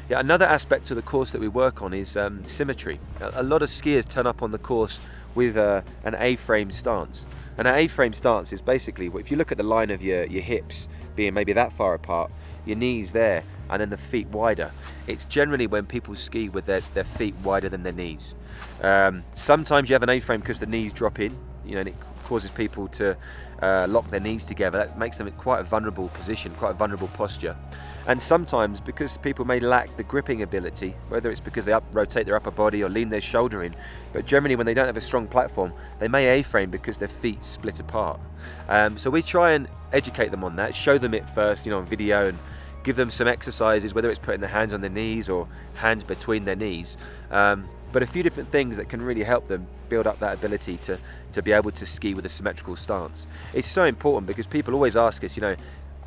Yeah, another aspect of the course that we work on is symmetry. A lot of skiers turn up on the course with an A-frame stance. And an A-frame stance is basically, if you look at the line of your hips being maybe that far apart, your knees there, and then the feet wider. It's generally when people ski with their feet wider than their knees. Sometimes you have an A-frame because the knees drop in, and it causes people to lock their knees together. That makes them in quite a vulnerable position, quite a vulnerable posture. And sometimes because people may lack the gripping ability, whether it's because they rotate their upper body or lean their shoulder in, but generally when they don't have a strong platform, they may A-frame because their feet split apart. So we try and educate them on that, show them it first, on video, and give them some exercises, whether it's putting their hands on their knees or hands between their knees. But a few different things that can really help them build up that ability to be able to ski with a symmetrical stance. It's so important because people always ask us,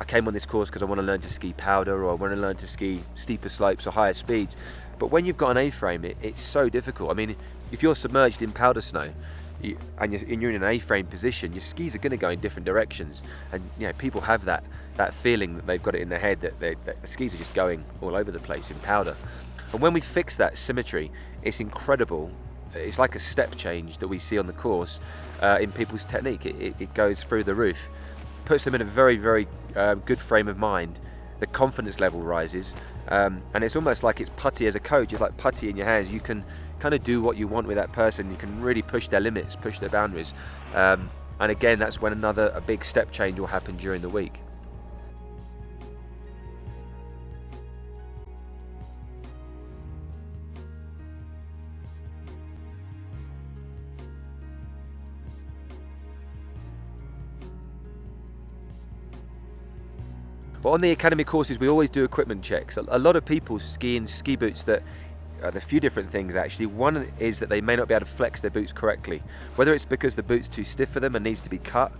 I came on this course because I want to learn to ski powder, or I want to learn to ski steeper slopes or higher speeds. But when you've got an A-frame, it's so difficult. I mean, if you're submerged in powder snow and you're in an A-frame position, your skis are going to go in different directions. And people have that feeling that they've got it in their head that the skis are just going all over the place in powder. And when we fix that symmetry, it's incredible. It's like a step change that we see on the course in people's technique. It goes through the roof. Puts them in a very, very good frame of mind. The confidence level rises, and it's almost like it's putty as a coach. It's like putty in your hands. You can kind of do what you want with that person. You can really push their limits, push their boundaries, and again, that's when a big step change will happen during the week. But on the academy courses, we always do equipment checks. A lot of people ski in ski boots that are a few different things actually. One is that they may not be able to flex their boots correctly. Whether it's because the boot's too stiff for them and needs to be cut,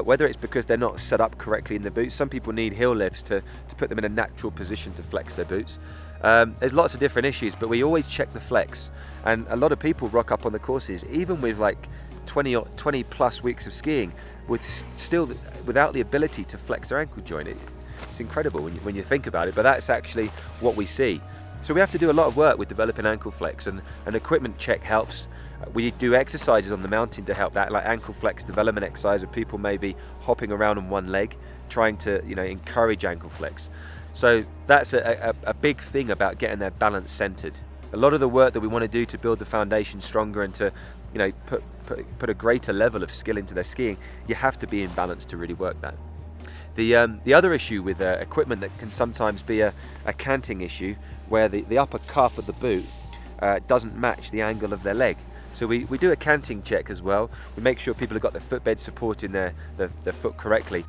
whether it's because they're not set up correctly in the boots. Some people need heel lifts to put them in a natural position to flex their boots. There's lots of different issues, but we always check the flex. And a lot of people rock up on the courses, even with like 20 plus weeks of skiing, without the ability to flex their ankle joint. It's incredible when you think about it, but that's actually what we see. So we have to do a lot of work with developing ankle flex, and an equipment check helps. We do exercises on the mountain to help that, like ankle flex development exercise, where people may be hopping around on one leg, trying to encourage ankle flex. So that's a big thing about getting their balance centered. A lot of the work that we want to do to build the foundation stronger and to put a greater level of skill into their skiing, you have to be in balance to really work that. The other issue with equipment that can sometimes be a canting issue, where the upper cuff of the boot doesn't match the angle of their leg. So we do a canting check as well. We make sure people have got their footbed supporting their foot correctly.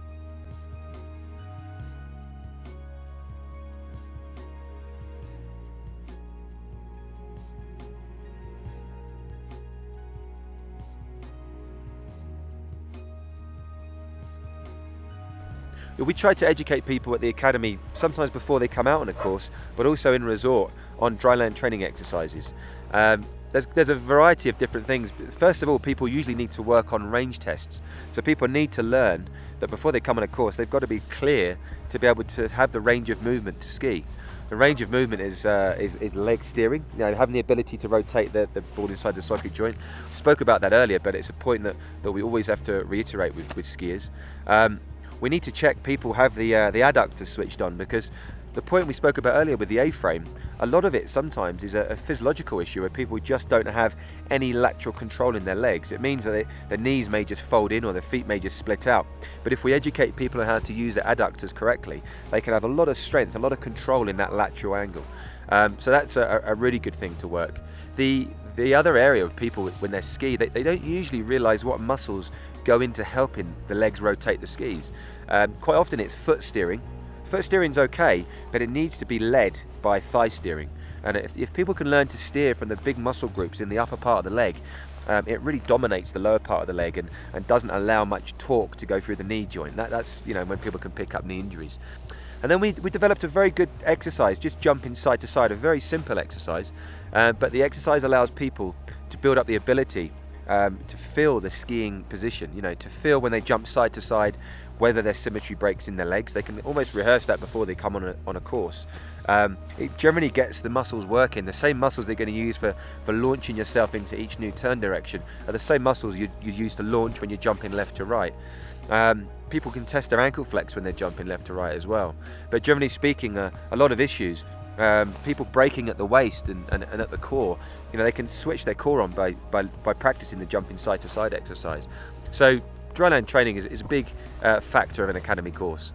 We try to educate people at the academy, sometimes before they come out on a course, but also in resort, on dryland training exercises. There's a variety of different things. First of all, people usually need to work on range tests. So people need to learn that before they come on a course, they've got to be clear to be able to have the range of movement to ski. The range of movement is leg steering, having the ability to rotate the board inside the socket joint. We spoke about that earlier, but it's a point that we always have to reiterate with skiers. We need to check people have the adductors switched on, because the point we spoke about earlier with the A-frame, a lot of it sometimes is a physiological issue where people just don't have any lateral control in their legs. It means that their knees may just fold in or their feet may just split out. But if we educate people on how to use their adductors correctly, they can have a lot of strength, a lot of control in that lateral angle. So that's a really good thing to work. The other area of people when they ski, they don't usually realise what muscles go into helping the legs rotate the skis. Quite often it's foot steering. Foot steering's okay, but it needs to be led by thigh steering. And if people can learn to steer from the big muscle groups in the upper part of the leg, it really dominates the lower part of the leg and doesn't allow much torque to go through the knee joint. That's when people can pick up knee injuries. And then we developed a very good exercise, just jumping side to side, a very simple exercise, but the exercise allows people to build up the ability to feel the skiing position, to feel when they jump side to side, whether there's symmetry breaks in their legs. They can almost rehearse that before they come on a course. It generally gets the muscles working. The same muscles they're going to use for launching yourself into each new turn direction are the same muscles you use to launch when you're jumping left to right. People can test their ankle flex when they're jumping left to right as well. But generally speaking, a lot of issues, people breaking at the waist and at the core, they can switch their core on by practicing the jumping side to side exercise. So dryland training is a big factor of an academy course.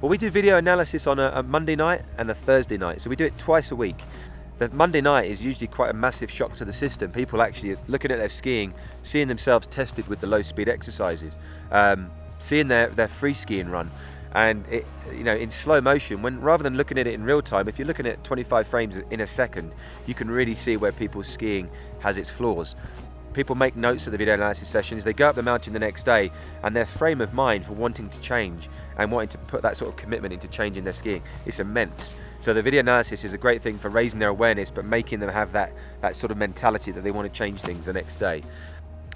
Well, we do video analysis on a Monday night and a Thursday night, so we do it twice a week. The Monday night is usually quite a massive shock to the system. People actually looking at their skiing, seeing themselves tested with the low speed exercises, seeing their free skiing run, and in slow motion, when rather than looking at it in real time, if you're looking at 25 frames in a second, you can really see where people's skiing has its flaws. People make notes of the video analysis sessions, they go up the mountain the next day, and their frame of mind for wanting to change and wanting to put that sort of commitment into changing their skiing is immense. So the video analysis is a great thing for raising their awareness, but making them have that sort of mentality that they want to change things the next day.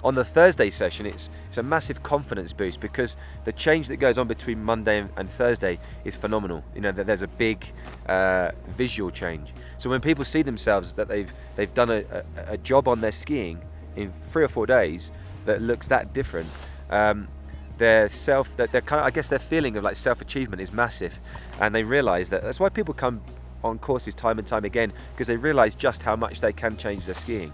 On the Thursday session, it's a massive confidence boost, because the change that goes on between Monday and Thursday is phenomenal. That there's a big visual change. So when people see themselves that they've done a job on their skiing in 3 or 4 days that looks that different, their feeling of like self-achievement is massive, and they realize that's why people come on courses time and time again, because they realize just how much they can change their skiing.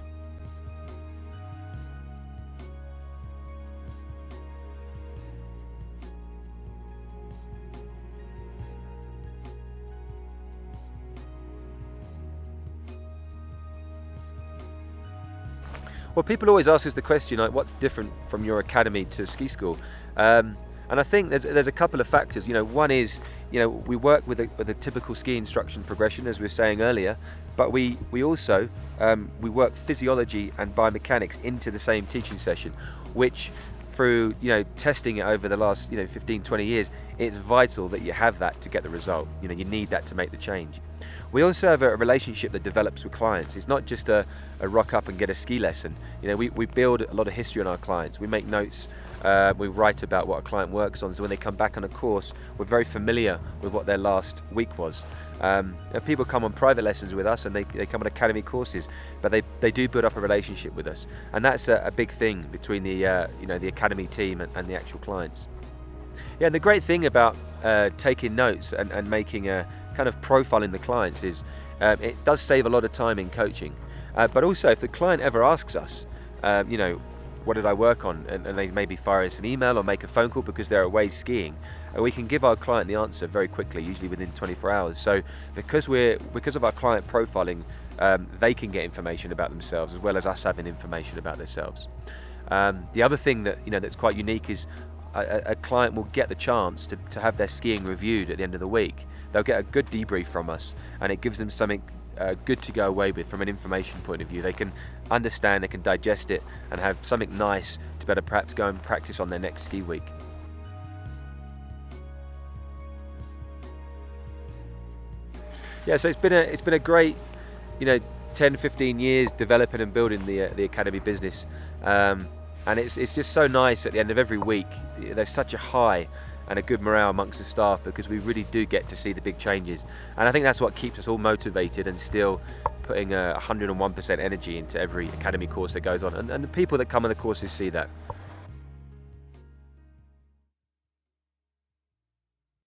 Well, people always ask us the question, like, what's different from your academy to ski school? And I think there's a couple of factors. One is, we work with a typical ski instruction progression, as we were saying earlier, but we also we work physiology and biomechanics into the same teaching session, which through testing it over the last 15-20 years, it's vital that you have that to get the result. You need that to make the change. We also have a relationship that develops with clients. It's not just a rock up and get a ski lesson. We build a lot of history on our clients. We make notes, we write about what a client works on, so when they come back on a course, we're very familiar with what their last week was. People come on private lessons with us, and they come on academy courses, but they do build up a relationship with us, and that's a big thing between the academy team and the actual clients. Yeah, and the great thing about taking notes and making a kind of profiling the clients is it does save a lot of time in coaching, but also if the client ever asks us, what did I work on, and they maybe fire us an email or make a phone call because they're away skiing, we can give our client the answer very quickly, usually within 24 hours. So because of our client profiling, they can get information about themselves as well as us having information about themselves. The other thing that's quite unique is a client will get the chance to have their skiing reviewed at the end of the week. They'll get a good debrief from us, and it gives them something good to go away with from an information point of view. They can understand, they can digest it, and have something nice to better perhaps go and practice on their next ski week. Yeah, so it's been a great 10-15 years developing and building the academy business, and it's just so nice at the end of every week. There's such a high and a good morale amongst the staff, because we really do get to see the big changes, and I think that's what keeps us all motivated and still putting 101% energy into every academy course that goes on, and the people that come on the courses see that.